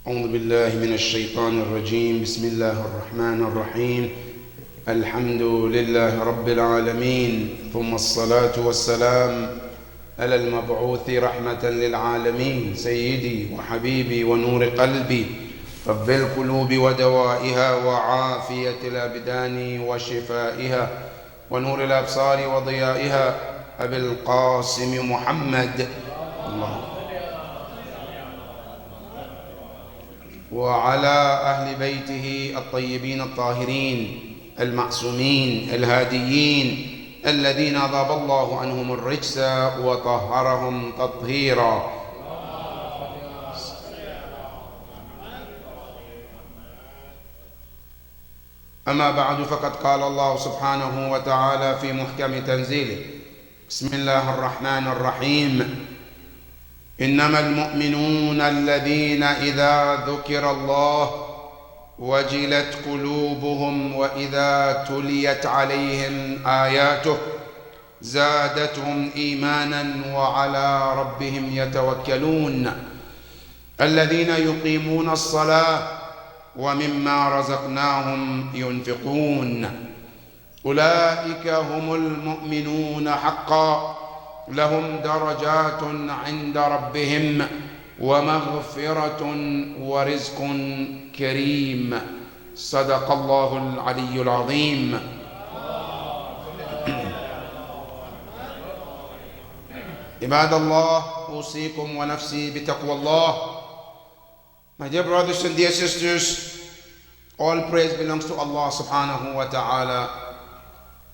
أعوذ بالله من الشيطان الرجيم. بسم الله الرحمن الرحيم. الحمد لله رب العالمين، ثم الصلاة والسلام على المبعوث رحمة للعالمين، سيدي وحبيبي ونور قلبي، طب القلوب ودوائها وعافية الأبدان وشفائها ونور الأبصار وضيائها، أبي القاسم محمد الله وعلى أهل بيته الطيبين الطاهرين المعصومين الهاديين الذين أذهب الله عنهم الرجس وطهرهم تطهيرا. أما بعد، فقد قال الله سبحانه وتعالى في محكم تنزيله: بسم الله الرحمن الرحيم. إنما المؤمنون الذين إذا ذكر الله وجلت قلوبهم وإذا تليت عليهم آياته زادتهم إيمانا وعلى ربهم يتوكلون الذين يقيمون الصلاة ومما رزقناهم ينفقون أولئك هم المؤمنون حقا لهم درجات عند ربهم ومغفرة ورزق كريم. صدق الله العلي العظيم. عباد الله، أوصيكم ونفسي بتقوى الله. My dear brothers and dear sisters, all praise belongs to Allah subhanahu wa ta'ala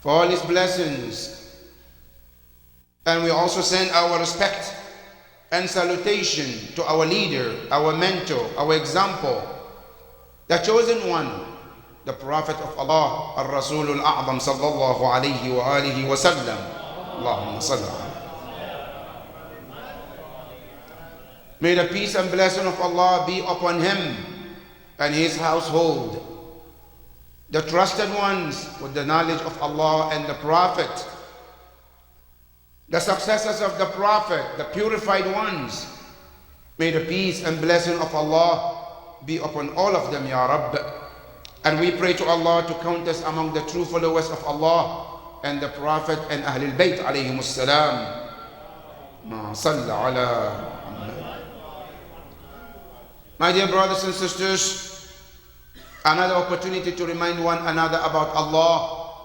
for all His blessings. And we also send our respect and salutation to our leader, our mentor, our example, the chosen one, the Prophet of Allah, Al-Rasul Al-A'zam sallallahu alayhi wa alihi wa sallam. Allahumma salli. May the peace and blessing of Allah be upon him and his household, the trusted ones with the knowledge of Allah and the Prophet, the successors of the Prophet, the purified ones. May the peace and blessing of Allah be upon all of them, Ya Rabb. And we pray to Allah to count us among the true followers of Allah and the Prophet and Ahlul Bayt alayhimus salam. Ma salla ala Muhammad. My dear brothers and sisters, another opportunity to remind one another about Allah,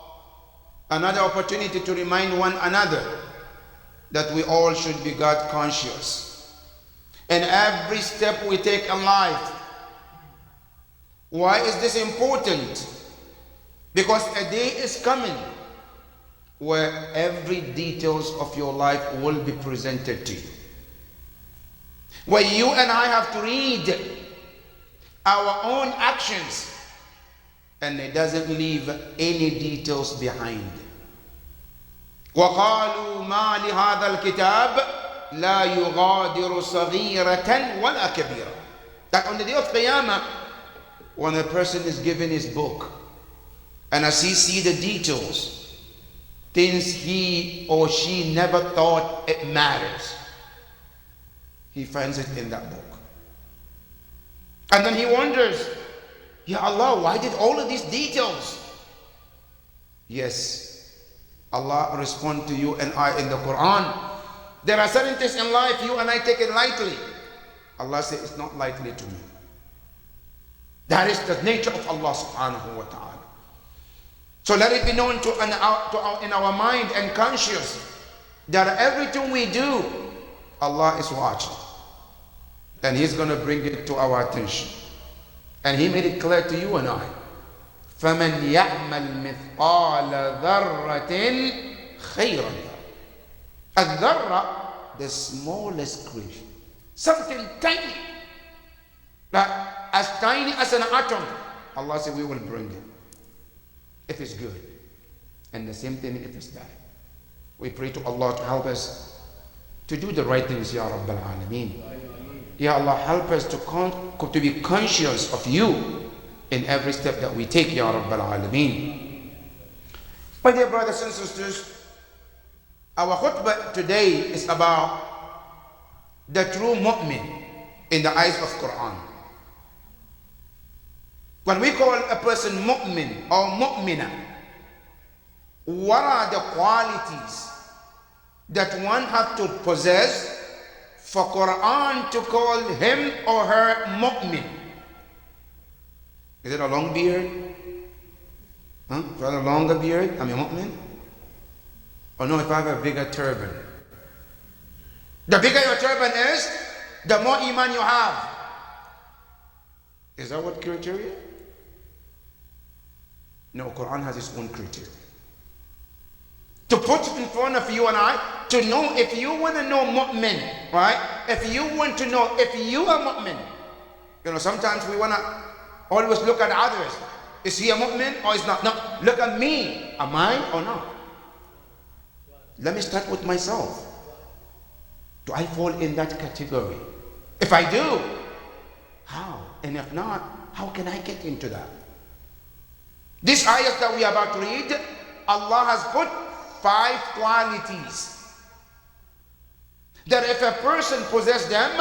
another opportunity to remind one another that we all should be God conscious. And every step we take in life. Why is this important? Because a day is coming where every details of your life will be presented to you. Where you and I have to read our own actions and it doesn't leave any details behind. وقالوا ما لهذا الكتاب لا يغادر صغيرة ولا كبيرة. That on the day of Qiyamah, when a person is given his book and as he sees the details, things he or she never thought it matters, he finds it in that book. And then he wonders, Ya Allah, why did all of these details? Yes, Allah respond to you and I in the Quran. There are certain things in life you and I take it lightly. Allah says it's not lightly to me. That is the nature of Allah subhanahu wa ta'ala. So let it be known in our mind and conscious that everything we do, Allah is watching. And He's going to bring it to our attention. And He made it clear to you and I. فَمَنْ يَعْمَلْ مِثْقَالَ ذَرَّةٍ خَيْرًا. الذرة, the smallest creation. Something tiny. Like as tiny as an atom. Allah said we will bring it. If it's good. And the same thing if it's bad. We pray to Allah to help us to do the right things, Ya Rabbal Alameen. Ya Allah, help us to be conscious of you in every step that we take, Ya Rabbal Alameen. My dear brothers and sisters, our khutbah today is about the true mu'min in the eyes of Quran. When we call a person mu'min or mu'mina, what are the qualities that one has to possess for Quran to call him or her mu'min? Is it a long beard? Huh? If I have a longer beard, I'm a mu'min? Or no, if I have a bigger turban? The bigger your turban is, the more iman you have. Is that what criteria? No, Quran has its own criteria. To put in front of you and I, to know if you want to know mu'min, right? If you want to know if you are mu'min, you know, sometimes we want to always look at others. Is he a mu'min or is not? No, look at me. Am I or not? Let me start with myself. Do I fall in that category? If I do, how? And if not, how can I get into that? This ayat that we are about to read, Allah has put 5 qualities that if a person possesses them,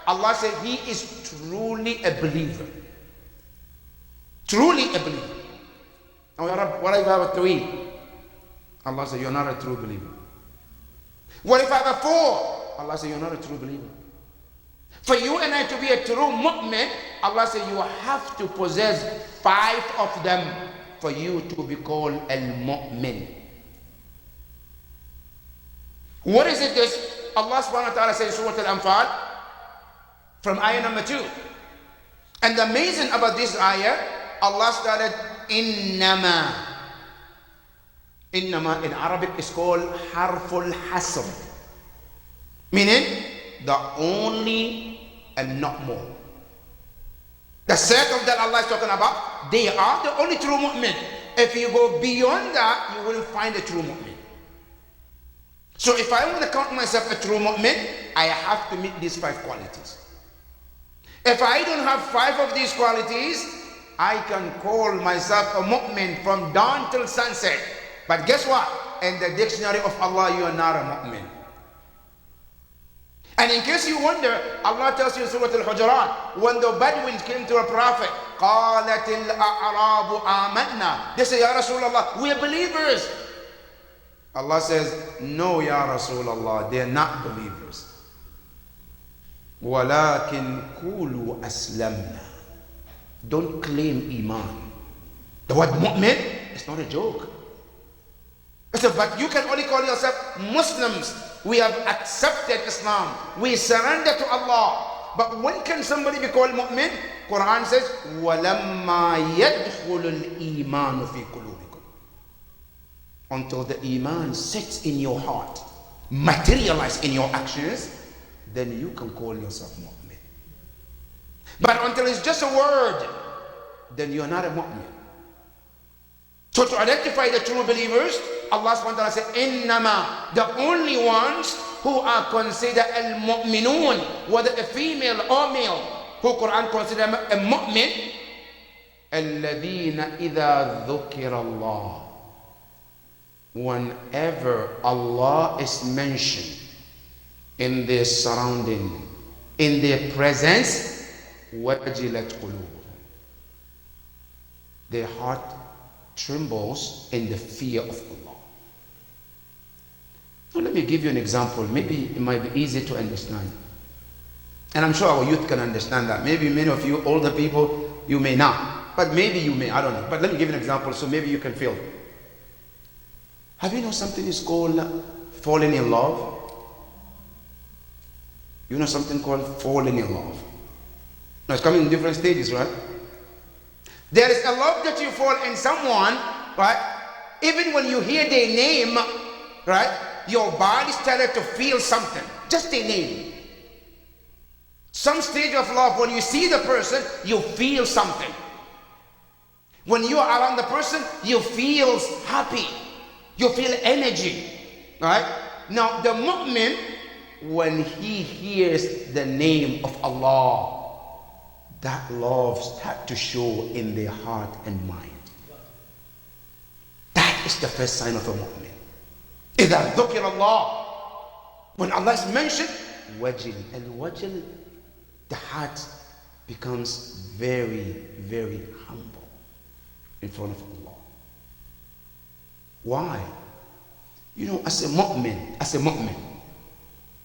Allah said he is truly a believer. Truly a believer. What if I have a 3? Allah said you're not a true believer. What if I have a 4? Allah said you're not a true believer. For you and I to be a true mu'min, Allah said you have to possess 5 of them for you to be called al-mu'min. What is it this Allah subhanahu wa ta'ala says in Surah Al-Anfal from ayah number 2? And the amazing about this ayah, Allah started innama. Innama in Arabic is called harful hasr, meaning the only and not more. The circle that Allah is talking about, they are the only true mu'min. If you go beyond that, you wouldn't find a true mu'min. So if I want to count myself a true mu'min, I have to meet these 5 qualities. If I don't have 5 of these qualities, I can call myself a mu'min from dawn till sunset. But guess what? In the dictionary of Allah, you are not a mu'min. And in case you wonder, Allah tells you in Surah Al-Hujurat, when the Bedouins came to a prophet, قَالَتِ الْأَعْرَابُ آمَنَّا, they say, Ya Rasulullah, we are believers. Allah says, no, Ya Rasulullah, they are not believers. وَلَكِنْ قُولُوا أَسْلَمْنَا. Don't claim iman. The word mu'min is not a joke. I said, but you can only call yourself Muslims. We have accepted Islam. We surrender to Allah. But when can somebody be called mu'min? Quran says, وَلَمَّا يَدْخُلُ الْإِيمَانُ فِي قُلُوبِكُمْ. Until the iman sits in your heart, materialize in your actions, then you can call yourself mu'min. But until it's just a word, then you're not a mu'min. So to identify the true believers, Allah subhanahu wa ta'ala said, innama, the only ones who are considered al-mu'minun, whether a female or male, who Quran consider a mu'min, alladhina idha dhukira Allah. Whenever Allah is mentioned in their surrounding, in their presence, wajilat qulubuhum. Their heart trembles in the fear of Allah. Now let me give you an example. Maybe it might be easy to understand. And I'm sure our youth can understand that. Maybe many of you older people, you may not. But maybe you may, I don't know. But let me give you an example so maybe you can feel. Have you know something is called falling in love? You know something called falling in love? Now it's coming in different stages, right? There is a love that you fall in someone, right? Even when you hear their name, right? Your body started to feel something. Just their name. Some stage of love, when you see the person, you feel something. When you are around the person, you feel happy. You feel energy, right? Now the mu'min, when he hears the name of Allah, that love starts to show in their heart and mind. That is the first sign of a mu'min. إِذَا ذُكِرَ اللَّهِ. When Allah is mentioned, wajil. And wajil, the heart becomes very, very humble in front of Allah. Why? You know, as a mu'min,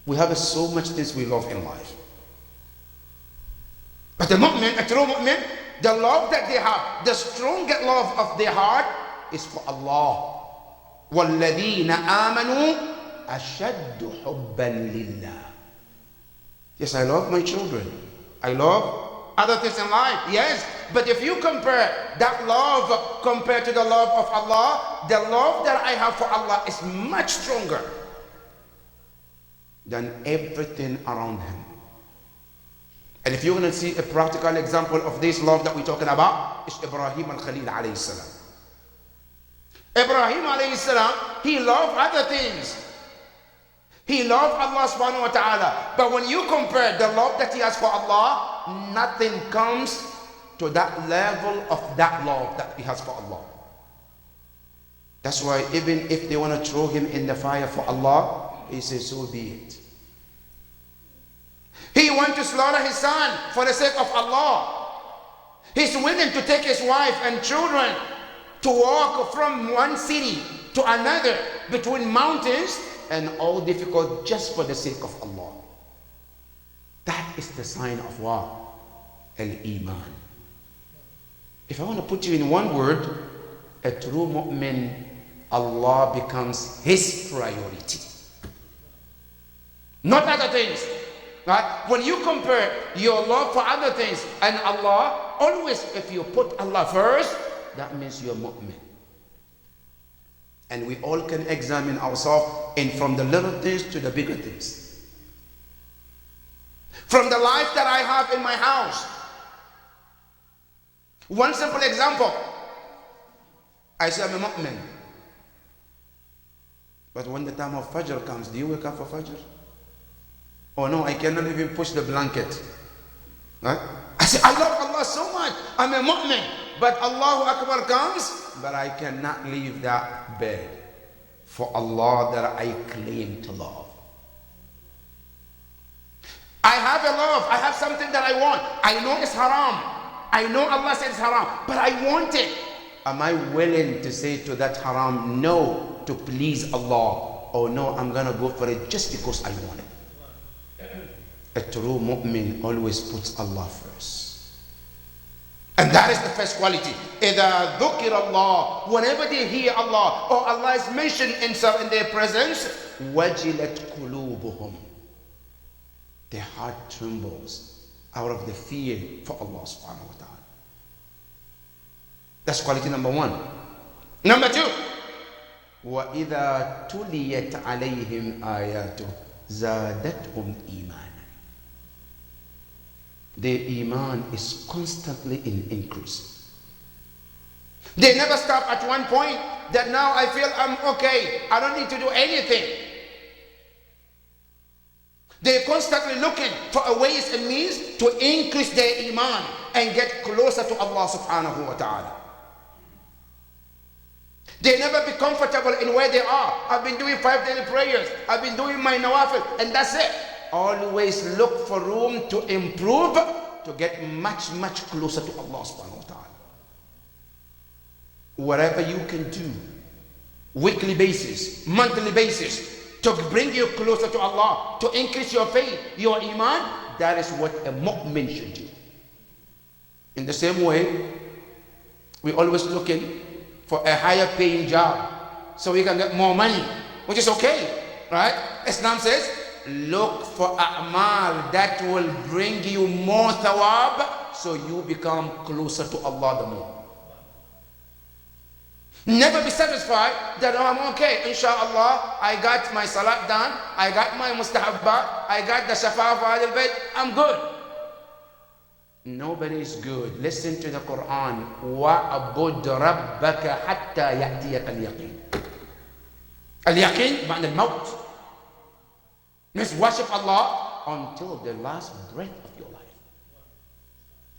we have so much things we love in life. But a mu'min, a true mu'min, the love that they have, the strongest love of their heart is for Allah. وَالَّذِينَ آمَنُوا أَشَدُّ حُبًّا لِلَّهِ. Yes, I love my children. I love other things in life. Yes, but if you compare that love compared to the love of Allah, the love that I have for Allah is much stronger than everything around Him. And if you're going to see a practical example of this love that we're talking about, it's Ibrahim al-Khalil alayhi salam. Ibrahim alayhi salam, he loved other things. He loved Allah subhanahu wa ta'ala. But when you compare the love that he has for Allah, nothing comes to that level of that love that he has for Allah. That's why even if they want to throw him in the fire for Allah, he says, so be it. He wants to slaughter his son for the sake of Allah. He's willing to take his wife and children to walk from one city to another between mountains and all difficult just for the sake of Allah. That is the sign of what? Al-Iman. If I want to put you in one word, a true mu'min, Allah becomes his priority. Not other things. Right? When you compare your love for other things and Allah, always if you put Allah first, that means you're mu'min. And we all can examine ourselves in from the little things to the bigger things. From the life that I have in my house. One simple example. I say I'm a mu'min. But when the time of Fajr comes, do you wake up for Fajr? Oh no, I cannot even push the blanket. Right? I say, I love Allah so much. I'm a mu'min. But Allahu Akbar comes, but I cannot leave that bed for Allah that I claim to love. I have a love. I have something that I want. I know it's haram. I know Allah says it's haram, but I want it. Am I willing to say to that haram no to please Allah? Or no, I'm going to go for it just because I want it. A true mu'min always puts Allah first. And that is the first quality. إِذَا ذُكِرَ اللَّهُ, whenever they hear Allah or Allah is mentioned in their presence, وَجِلَتْ قُلُوبُهُمْ, their heart trembles out of the fear for Allah subhanahu wa ta'ala. That's quality number one. Number two, وَإِذَا تُلِيَتْ عَلَيْهِمْ آيَاتُهُ زَادَتْهُمْ إِيمَانًا. Their iman is constantly in increase. They never stop at one point that now I feel I'm okay, I don't need to do anything. They're constantly looking for a ways and means to increase their iman and get closer to Allah subhanahu wa ta'ala. They never be comfortable in where they are. I've been doing 5 daily prayers. I've been doing my nawafil, and that's it. Always look for room to improve, to get much, much closer to Allah subhanahu wa ta'ala. Whatever you can do, weekly basis, monthly basis, to bring you closer to Allah, to increase your faith, your iman, that is what a mu'min should do. In the same way, we're always looking for a higher paying job so we can get more money, which is okay, right? Islam says, look for a'mal that will bring you more thawab so you become closer to Allah the more. Never be satisfied that, oh, I'm okay, inshallah, I got my salat done, I got my mustahabbat, I got the shafa'a for Ahlul Bayt, I'm good. Nobody is good. Listen to the Quran. وَعْبُدْ رَبَّكَ حَتَّى يَأْتِيَكَ الْيَقِينَ. Al-yaqeen معنى الموت. Means worship Allah until the last breath of your life.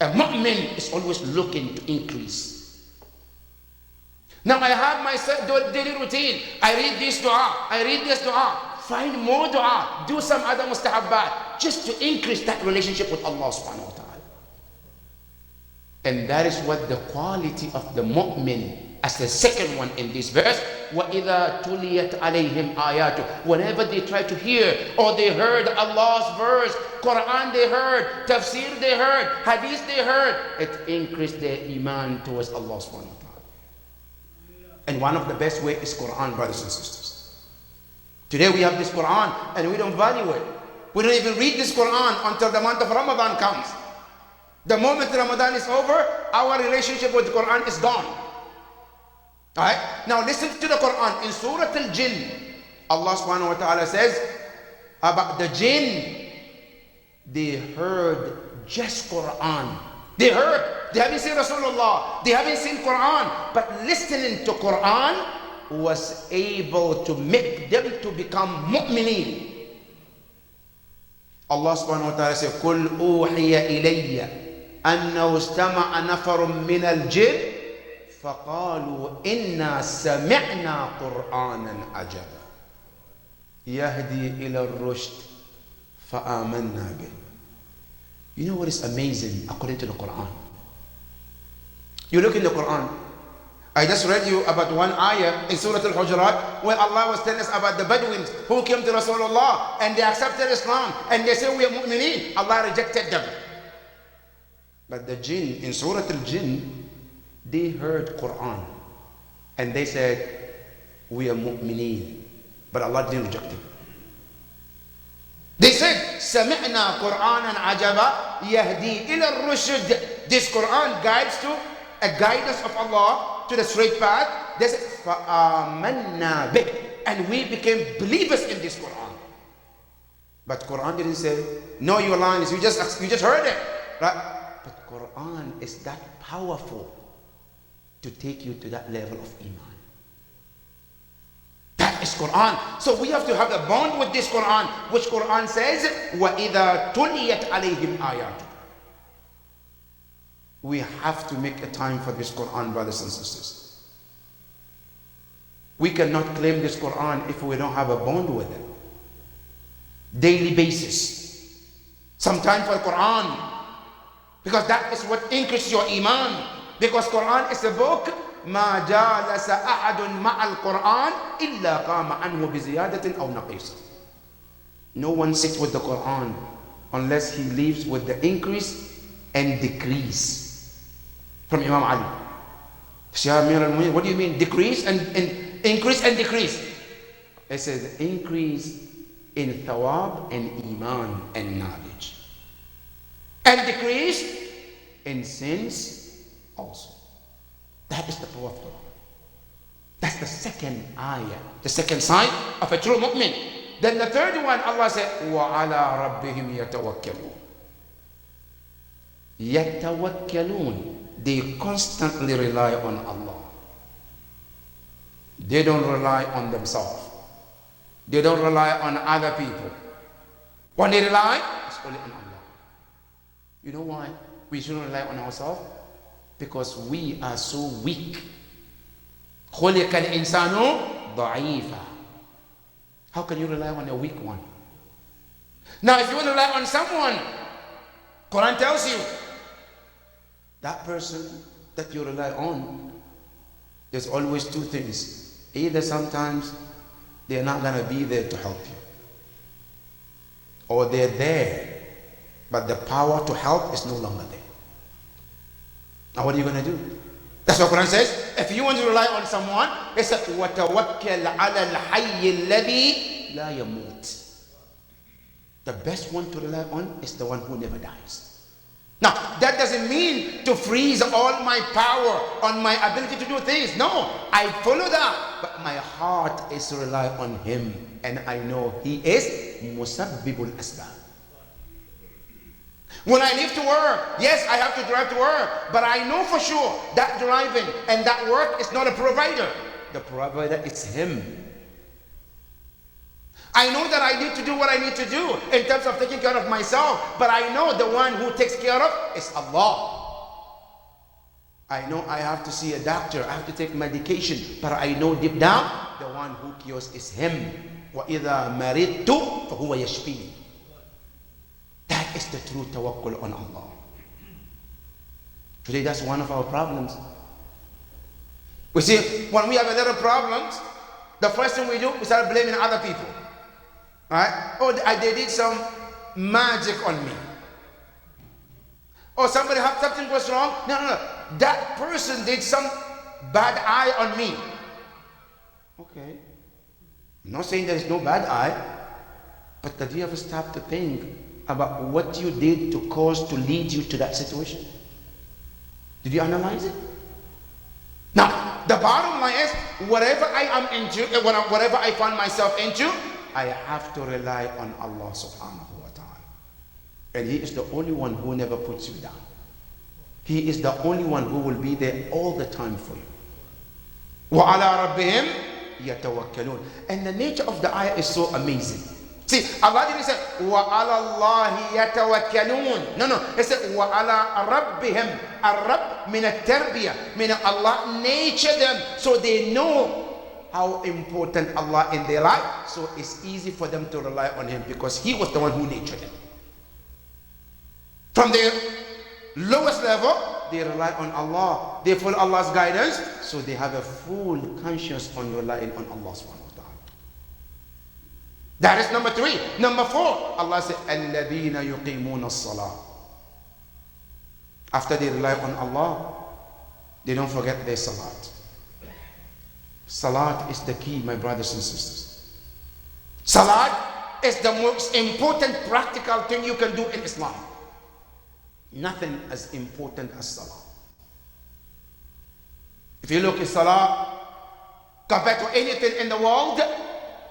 A mu'min is always looking to increase. Now I have my daily routine. I read this dua. I read this dua. Find more dua. Do some other mustahabbat just to increase that relationship with Allah subhanahu wa ta'ala. And that is what the quality of the mu'min, as the second one in this verse. وَإِذَا تُلِيَتْ عَلَيْهِمْ آيَاتُ. Whenever they try to hear or they heard Allah's verse, Quran they heard, tafsir they heard, hadith they heard, it increased their iman towards Allah subhanahu wa ta'ala. And one of the best way is Quran, brothers and sisters. Today we have this Quran and we don't value it. We don't even read this Quran until the month of Ramadan comes. The moment Ramadan is over, our relationship with the Quran is gone. Alright? Now listen to the Quran. In Surah Al-Jinn, Allah subhanahu wa ta'ala says about the jinn, they heard just Quran. They heard. They haven't seen Rasulullah. They haven't seen Quran. But listening to Quran was able to make them to become mu'mineen. Allah subhanahu wa ta'ala says, قُلْ أُوحِيَ إِلَيَّ أَنَّهُ اسْتَمَعَ نَفَرٌ مِّنَ الْجِنِّ فَقَالُوا إِنَّا سَمِعْنَا قُرْآنًا عَجَبًا يَهْدِي إِلَى الرُّشْدِ فَآمَنَّا بِهِ. You know what is amazing according to the Quran? You look in the Quran. I just read you about one ayah in Surah Al-Hujurat where Allah was telling us about the Bedouins who came to Rasulullah and they accepted Islam and they said we are mu'mineen. Allah rejected them. But the jinn, in Surah Al-Jinn, they heard Quran and they said we are mu'mineen. But Allah didn't reject them. They said, سَمِعْنَا قُرْآنًا عَجَبًا يَهْدِي إِلَى الرُّشْدِ. This Quran guides to a guidance of Allah to the straight path. They said, فَآمَنَّا بِهِ. And we became believers in this Quran. But Quran didn't say, no, you're lying. You just heard it. Right? But Quran is that powerful to take you to that level of iman. That is Quran. So we have to have a bond with this Quran, which Quran says, وَإِذَا تُلِيَتْ عَلَيْهِمْ آيَاتُ. We have to make a time for this Quran, brothers and sisters. We cannot claim this Quran if we don't have a bond with it. Daily basis. Some time for Quran. Because that is what increases your iman. Because Quran is a book. ما جالس أحد مع القرآن إلا قام عنه بزيادة أو نقيصة. No one sits with the Quran unless he lives with the increase and decrease. From Imam Ali. What do you mean decrease and increase and decrease? It says increase in thawab and iman and knowledge. And decrease in sins also. That is the power of Quran. That's the second ayah, the second sign of a true mu'min. Then the third one, Allah said, وَعَلَىٰ رَبِّهِمْ يَتَوَكَّلُونَ. يَتَوَكَّلُونَ. They constantly rely on Allah. They don't rely on themselves. They don't rely on other people. When they rely, it's only on Allah. You know why we shouldn't rely on ourselves? Because we are so weak. خُلِقَ الْإِنسَانُ ضَعِيفًا. How can you rely on a weak one? Now if you want to rely on someone, Quran tells you, that person that you rely on, there's always two things. Either sometimes they're not going to be there to help you. Or they're there, but the power to help is no longer there. Now what are you going to do? That's what Quran says. If you want to rely on someone, it says, وَتَوَكَّلْ عَلَى الْحَيِّ الَّذِي لَا يَمُوتُ. The best one to rely on is the one who never dies. Now, that doesn't mean to freeze all my power on my ability to do things. No, I follow that. But my heart is to rely on Him. And I know He is musabbibul asbab. When I leave to work, yes, I have to drive to work, but I know for sure that driving and that work is not a provider. The provider is Him. I know that I need to do what I need to do in terms of taking care of myself, but I know the one who takes care of is Allah. I know I have to see a doctor, I have to take medication, but I know deep down the one who cures is Him. وَإِذَا مَرِضْتُ فَهُوَ يَشْفِينِ. That is the true tawakkul on Allah. Today, that's one of our problems. We see, when we have a little problems, the first thing we do, we start blaming other people. Right? Oh, they did some magic on me. Oh, something was wrong. No. That person did some bad eye on me. Okay. I'm not saying there is no bad eye, but did you ever stop to think about what you did to lead you to that situation? Did you analyze it? Now, the bottom line is, whatever I am into, whatever I find myself into, I have to rely on Allah subhanahu wa ta'ala. And He is the only one who never puts you down. He is the only one who will be there all the time for you. وَعَلَىٰ رَبِّهِمْ يَتَوَكَّلُونَ. And the nature of the ayah is so amazing. See, Allah didn't say, وَعَلَى اللَّهِ يَتَوَكَّلُونَ. No. He said, وَعَلَىٰ رَبِّهِمْ. الرَّبِّ من التربية. Meaning Allah nature them so they know how important Allah in their life. So it's easy for them to rely on Him because He was the one who natured them. From their lowest level, they rely on Allah. They follow Allah's guidance. So they have a full conscience on relying on Allah subhanahu wa ta'ala. That is number 3. Number 4, Allah said, الَّذِينَ يُقِيمُونَ الصَّلَاةِ. After they rely on Allah, they don't forget their salat. Salat is the key, my brothers and sisters. Salat is the most important practical thing you can do in Islam. Nothing as important as salah. If you look at salah compared to anything in the world,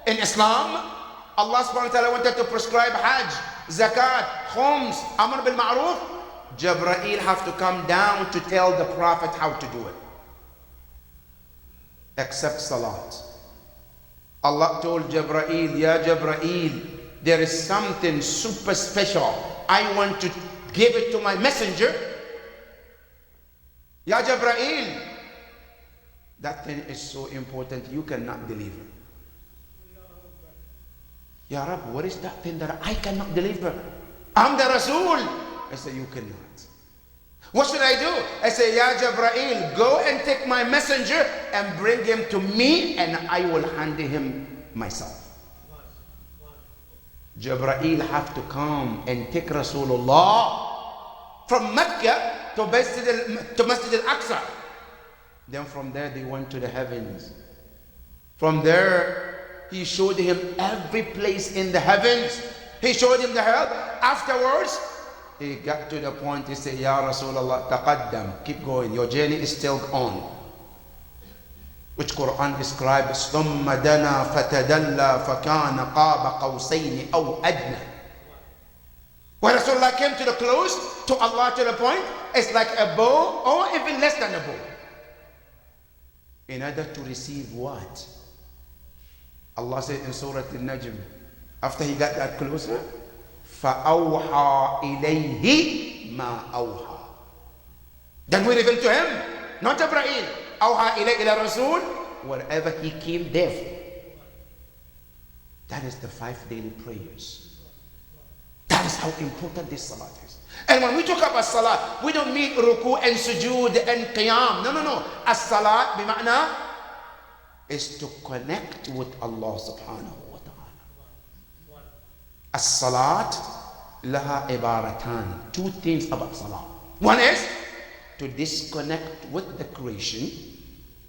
in Islam, Allah subhanahu wa ta'ala wanted to prescribe Hajj, Zakat, Khums, Amr bil Ma'ruf. Jibreel have to come down to tell the Prophet how to do it. Except Salat. Allah told Jibreel, Ya Jibreel, there is something super special. I want to give it to my messenger. Ya Jibreel, that thing is so important you cannot deliver. Ya Rab, what is that thing that I cannot deliver? I'm the Rasul. I said, you cannot. What should I do? I say, Ya Jibreel, go and take my messenger and bring him to me and I will hand him myself. Jibreel have to come and take Rasulullah from Mecca to Masjid al-Aqsa. Then from there they went to the heavens. From there He showed him every place in the heavens. He showed him the hell. Afterwards, he got to the point, he said, Ya Rasulullah, taqaddam, keep going, your journey is still on. Which Quran describes, ثُمَّ دَنَا فَتَدَلَّى فَكَانَ قَابَ قَوْسَيْنِ أَوْ أَدْنَى. When Rasulullah came to the close, to Allah to the point, it's like a bow or even less than a bow. In order to receive what? Allah said in Surah Al-Najm, after he got that closer, فَأَوْحَى إِلَيْهِ مَا أَوْحَى. Then we revealed to him, not Jibreel, أَوْحَى إِلَيْهِ إِلَى رَسُولٍ, wherever he came there for. That is the 5 daily prayers. That is how important this salat is. And when we talk about salat, we don't mean ruku and sujood and qiyam. No. As-salat bima'na is to connect with Allah subhanahu wa ta'ala. As-salat laha ibaratan. 2 things about salat. One is to disconnect with the creation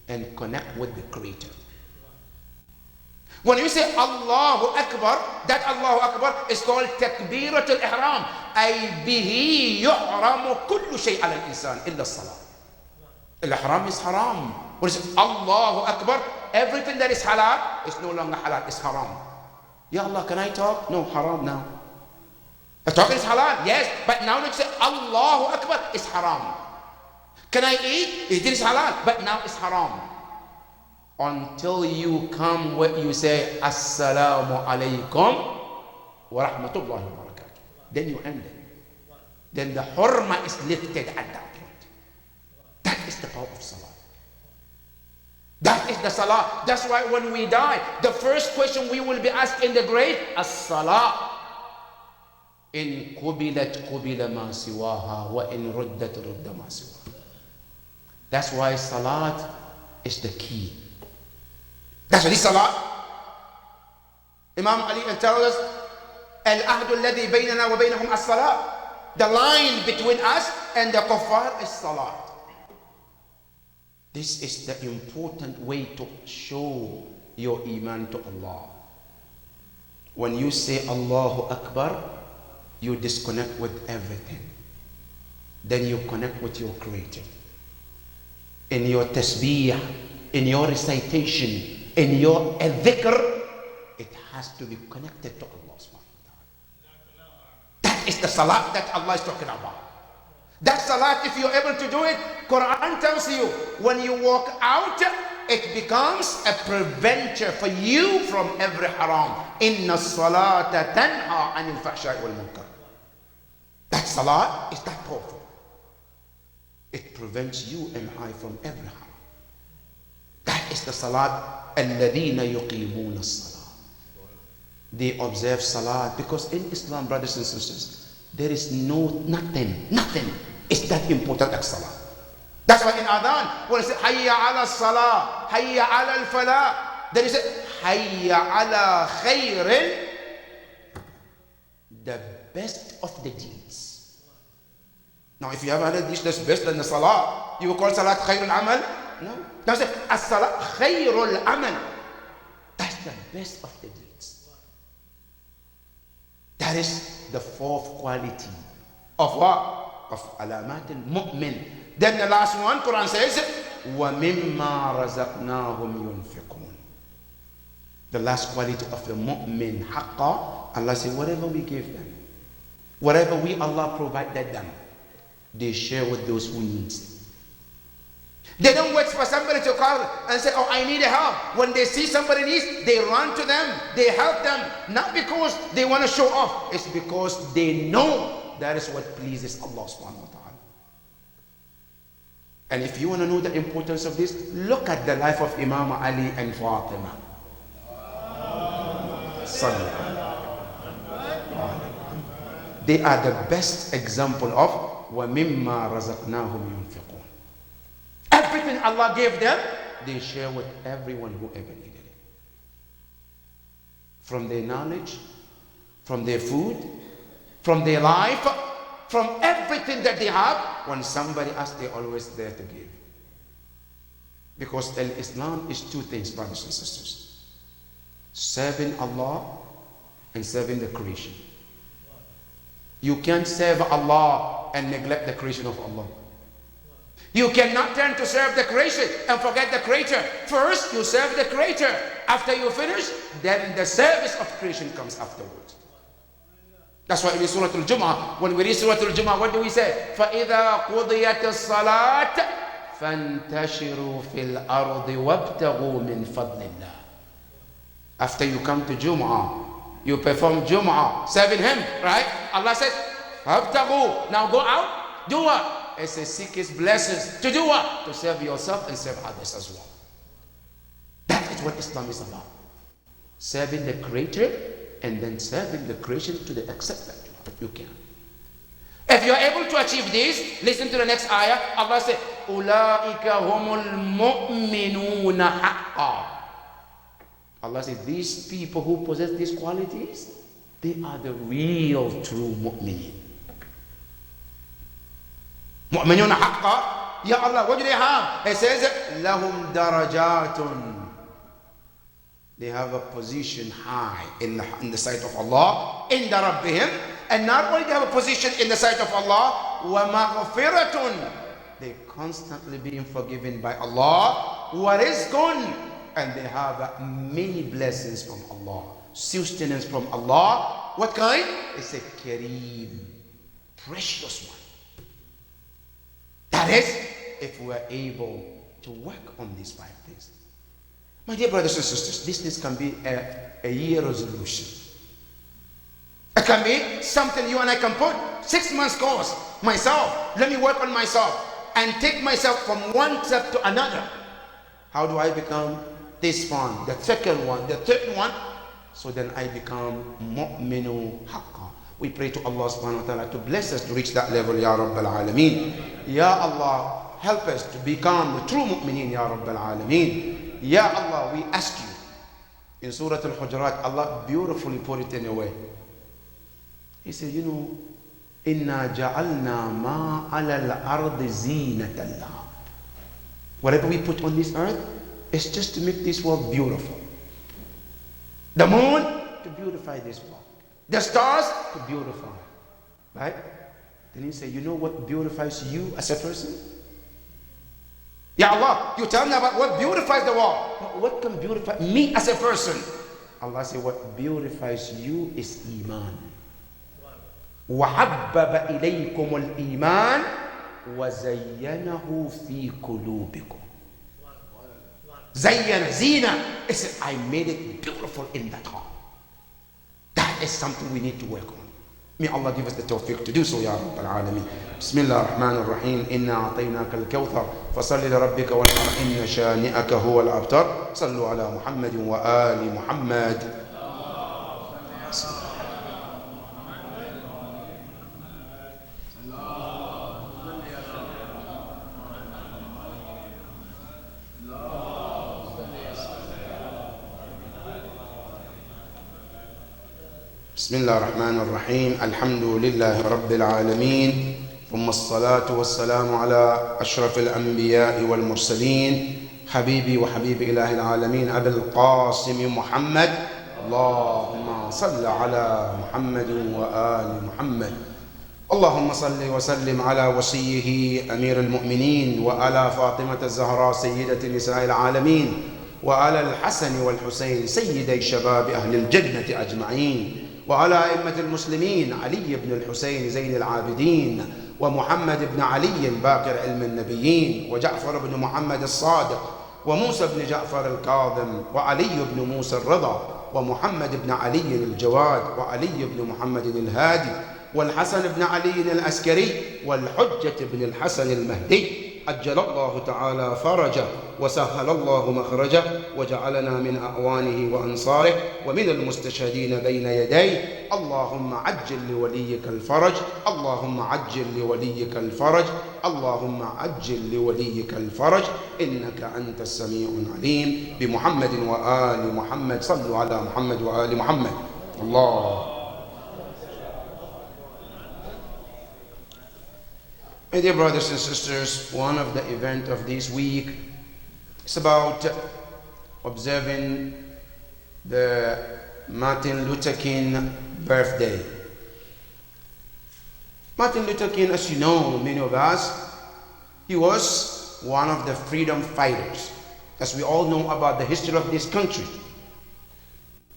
and connect with the creator. When you say Allahu Akbar, that Allahu Akbar is called takbiratul ihram. Ay bihi yuhramu kullu shay ala al-insan illa as-salat. Al-ihram is haram. When you say Allahu Akbar, everything that is halal is no longer halal, it's haram. Ya Allah, can I talk? No, haram now. The talking is halal, yes, but now when you say Allahu Akbar, it's haram. Can I eat? It is halal, but now it's haram. Until you come where you say Assalamu alaikum wa rahmatullahi wa barakatuh. Then you end it. Then the hurma is lifted at that point. That is the power of salah. That is the salah. That's why when we die, the first question we will be asked in the grave, as-salah. In qubilat qubila ma siwaha wa in ruddat rudda ma siwaha. That's why salat is the key. That's what is salat. Imam Ali tells us, Al-ahdu alladhi baynana wa baynahum as-salat. The line between us and the kuffar is salat. This is the important way to show your iman to Allah. When you say Allahu Akbar, you disconnect with everything. Then you connect with your Creator. In your tasbih, in your recitation, in your dhikr, it has to be connected to Allah subhanahu wa ta'ala. That is the salat that Allah is talking about. That salat, if you're able to do it, Quran tells you, when you walk out, it becomes a preventer for you from every haram. Inna salata tanha anil fahsha'i wal munkar. That salat is that powerful. It prevents you and I from every haram. That is the salat. Alladhina yuqimuna as-salat. They observe salat, because in Islam, brothers and sisters, there is nothing is that important like salah. That's why in adhan, when it says hayya ala salah, hayya ala al-falah, there is a hayya ala khairin, the best of the deeds. Now if you have other deeds that's best than the salah, you will call salat khairul amal? No. Now say as-salah khairul amal. That's the best of the deeds. That is the fourth quality of what? Of alamat al-mu'min. Then the last one, Quran says, وَمِمَّا رَزَقْنَاهُمْ يُنْفِقُونَ. The last quality of the mu'min, haqqa, Allah says, whatever we give them, whatever we, Allah provided them, they share with those who need it. They don't wait for somebody to call and say, oh, I need help. When they see somebody needs, they run to them, they help them. Not because they want to show off, it's because they know that is what pleases Allah subhanahu wa ta'ala. And if you want to know the importance of this, look at the life of Imam Ali and Fatima. They are the best example of وَمِمَّا رَزَقْنَاهُمْ يُنْفِقُونَ. Everything Allah gave them, they share with everyone who ever needed it. From their knowledge, from their food, from their life, from everything that they have. When somebody asks, they're always there to give. Because Islam is two things, brothers and sisters: serving Allah and serving the creation. You can't serve Allah and neglect the creation of Allah. You cannot turn to serve the creation and forget the creator. First, you serve the creator. After you finish, then the service of creation comes afterwards. That's why in Surah Al-Jumu'ah, when we read Surah Al-Jumu'ah, what do we say? فَإِذَا قُضِيَتِ الصَّلَاةِ فَانْتَشِرُوا فِي الْأَرْضِ وَابْتَغُوا مِنْ فَضْلِ اللَّهِ. After you come to Jumu'ah, you perform Jumu'ah, serving Him, right? Allah says, فَابْتَغُوا. Now go out, do what? It says, seek His blessings. To do what? To serve yourself and serve others as well. That is what Islam is about. Serving the Creator and then serving the creation to the extent that you can. If you are able to achieve this, listen to the next ayah. Allah says, أُولَٰئِكَ هُمُ الْمُؤْمِنُونَ حَقًّا. Allah says, these people who possess these qualities, they are the real true mu'mineen. مُؤْمِنُونَ حَقًّا. Ya Allah, what do they have? It says, لَهُمْ دَرَجَاتٌ. They have a position high in the sight of Allah, in the Rabbihim. And not only they have a position in the sight of Allah, وَمَغْفِرَةٌ. They constantly being forgiven by Allah. وَرِزْقٌ. And they have many blessings from Allah, sustenance from Allah. What kind? It's a kareem, precious one. That is, if we are able to work on these 5 things. My dear brothers and sisters, this can be a year resolution. It can be something you and I can put 6 months course. Myself, let me work on myself and take myself from one step to another. How do I become this one, the second one, the third one? So then I become mu'minu haqqa. We pray to Allah subhanahu wa ta'ala to bless us to reach that level, Ya Rabbal Alameen. Ya Allah, help us to become the true mu'mineen, Ya Rabbal Alameen. Ya Allah, we ask you. In Surah Al-Hujurat, Allah beautifully put it in a way. He said, you know, إِنَّا جَعَلْنَا مَا عَلَى الْأَرْضِ زِينَةً لَهَا. Whatever we put on this earth, it's just to make this world beautiful. The moon, to beautify this world. The stars, to beautify. Right? Then he said, you know what beautifies you as a person? Ya Allah, you tell me about what beautifies the world. But what can beautify me as a person? Allah said, what beautifies you is Iman. وَحَبَّبَ إِلَيْكُمُ الْإِيمَانِ وَزَيَّنَهُ فِي قُلُوبِكُمْ. Zayyana, zina. He said, I made it beautiful in that heart. That is something we need to work on. May Allah give us the tawfiq to do so, Ya Rabbal Alameen. Bismillah ar-Rahman ar-Rahim. Inna a'tainaka al-kawthar. Fasalli li rabbika wanhar. Inna shani'aka huwa al-abtar. Sallu ala Muhammadin wa ali Muhammad. بسم الله الرحمن الرحيم. الحمد لله رب العالمين، ثم الصلاة والسلام على أشرف الأنبياء والمرسلين، حبيبي وحبيب إله العالمين أبي القاسم محمد. اللهم صل على محمد وآل محمد. اللهم صل وسلم على وصيه أمير المؤمنين وعلى فاطمة الزهراء سيدة نساء العالمين وعلى الحسن والحسين سيدي شباب أهل الجنة أجمعين وعلى أئمة المسلمين علي بن الحسين زين العابدين ومحمد بن علي باقر علم النبيين وجعفر بن محمد الصادق وموسى بن جعفر الكاظم وعلي بن موسى الرضا ومحمد بن علي الجواد وعلي بن محمد الهادي والحسن بن علي العسكري والحجة بن الحسن المهدي عجل الله تعالى فرجه وسهل الله مخرجه وجعلنا من أعوانه وأنصاره ومن المستشهدين بين يديه. اللهم عجل لوليك الفرج، اللهم عجل لوليك الفرج، اللهم عجل لوليك الفرج، إنك أنت السميع العليم. بمحمد وآل محمد. صلوا على محمد وآل محمد. الله. My dear brothers and sisters, one of the events of this week is about observing the Martin Luther King birthday. Martin Luther King, as you know, many of us, he was one of the freedom fighters, as we all know about the history of this country.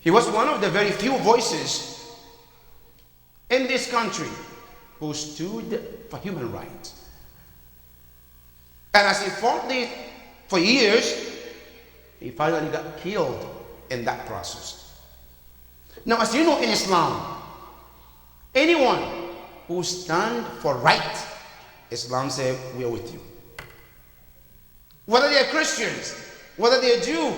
He was one of the very few voices in this country who stood for human rights. And as he fought this for years, he finally got killed in that process. Now, as you know, in Islam, anyone who stands for right, Islam says, we are with you. Whether they are Christians, whether they are Jew,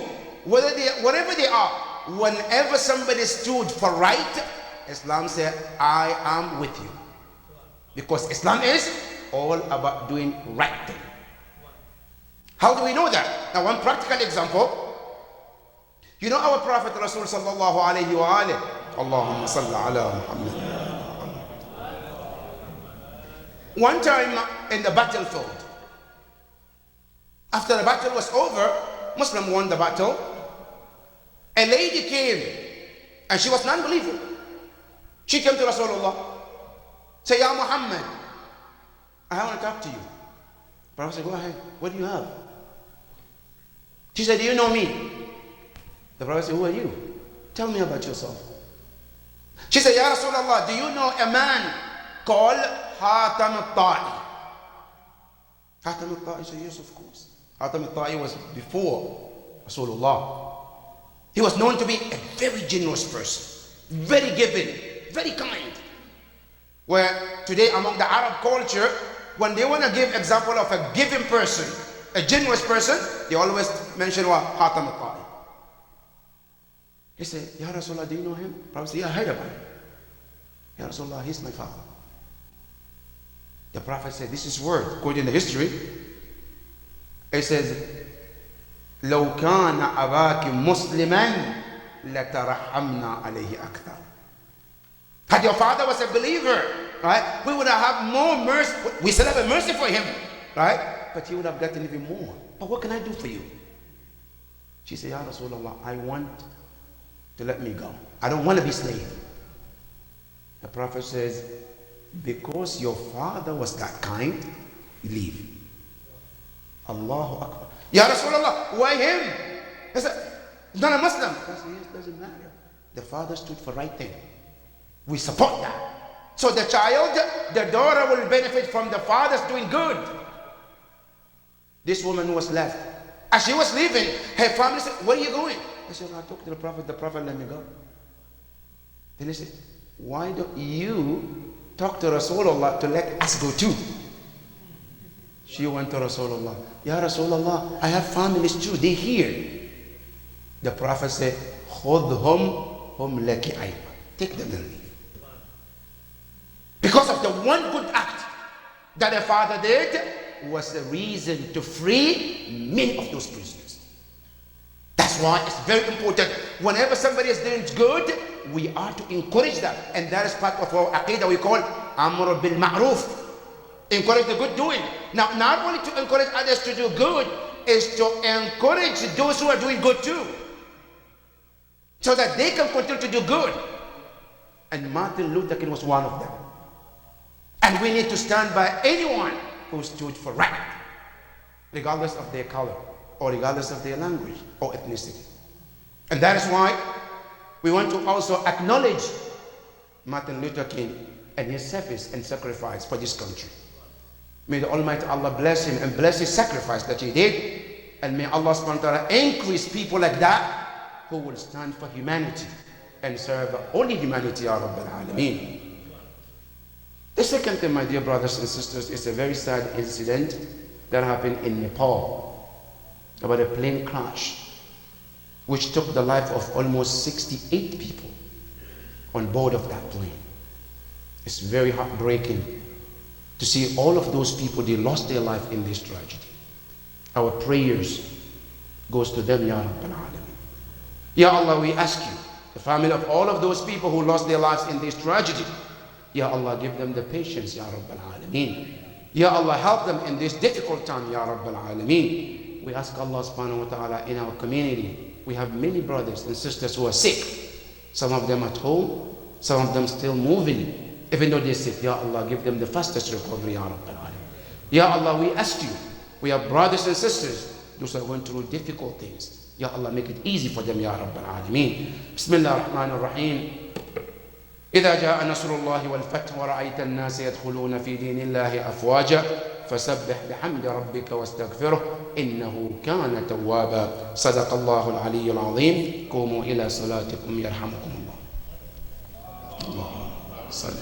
whatever they are, whenever somebody stood for right, Islam says, I am with you. Because Islam is all about doing right thing. How do we know that? Now, one practical example. You know our Prophet Rasul sallallahu alayhi wa alayhi. Allahumma salli ala Muhammad. One time in the battlefield, after the battle was over, Muslim won the battle. A lady came, and she was non-believer. She came to Rasulullah. Say, Ya Muhammad, I want to talk to you. The Prophet said, go ahead. What do you have? She said, do you know me? The Prophet said, who are you? Tell me about yourself. She said, Ya Rasulullah, do you know a man called Hatam al-Ta'i? Hatam al-Ta'i said, yes, of course. Hatam al-Ta'i was before Rasulullah. He was known to be a very generous person, very giving, very kind. Where today among the Arab culture, when they want to give example of a giving person, a generous person, they always mention what? Hatam al-Ta'i. He said, Ya Rasulullah, do you know him? Prophet said, yeah, I heard about him. Ya Rasulullah, he's my father. The Prophet said, this is word, according to history, He says, لو كان أباك مسلما لترحمنا عليه أكثر. Had your father was a believer, right, we would have more mercy. We still have a mercy for him, right? But he would have gotten even more. But what can I do for you? She said, Ya Rasulullah, I want to let me go. I don't want to be slave. The Prophet says, because your father was that kind, leave. Allahu Akbar. Ya Rasulullah, why him? He said, he's not a Muslim. I said, yes, doesn't matter. The father stood for right thing. We support that. So the child, the daughter will benefit from the father's doing good. This woman was left. As she was leaving, her family said, where are you going? I said, I talked to the Prophet let me go. Then he said, why don't you talk to Rasulullah to let us go too? She went to Rasulullah. Ya Rasulullah, I have families too, they here. The Prophet said, خُذْهُمْ هُمْ لَكِ أَيْمَ. Take them and leave. Because of the one good act that the father did was the reason to free many of those prisoners. That's why it's very important. Whenever somebody is doing good, we are to encourage that. And that is part of our aqidah we call Amr bil Ma'ruf. Encourage the good doing. Now, not only to encourage others to do good, is to encourage those who are doing good too. So that they can continue to do good. And Martin Luther King was one of them. And we need to stand by anyone who stood for right, regardless of their color, or regardless of their language or ethnicity. And that is why we want to also acknowledge Martin Luther King and his service and sacrifice for this country. May the Almighty Allah bless him and bless his sacrifice that he did. And may Allah subhanahu wa ta'ala increase people like that who will stand for humanity and serve only humanity, Ya Rabbil Alameen. The second thing, my dear brothers and sisters, is a very sad incident that happened in Nepal about a plane crash which took the life of almost 68 people on board of that plane. It's very heartbreaking to see all of those people, they lost their life in this tragedy. Our prayers goes to them, Ya Rabbil Alameen. Ya Allah, we ask you, the family of all of those people who lost their lives in this tragedy, Ya Allah, give them the patience, Ya Rabbil Alameen. Ya Allah, help them in this difficult time, Ya Rabbil Alameen. We ask Allah subhanahu wa ta'ala, in our community, we have many brothers and sisters who are sick. Some of them at home, some of them still moving. Even though they're sick, Ya Allah, give them the fastest recovery, Ya Rabbil Alameen. Ya Allah, we ask you, we have brothers and sisters, those are going through difficult things. Ya Allah, make it easy for them, Ya Rabbil Alameen. Bismillah ar-Rahman ar-Rahim. إذا جاء نصر الله والفتح ورأيت الناس يدخلون في دين الله أفواجا فسبح بحمد ربك واستغفره إنه كان توابا. صدق الله العلي العظيم. قوموا إلى صلاتكم يرحمكم الله. اللهم صل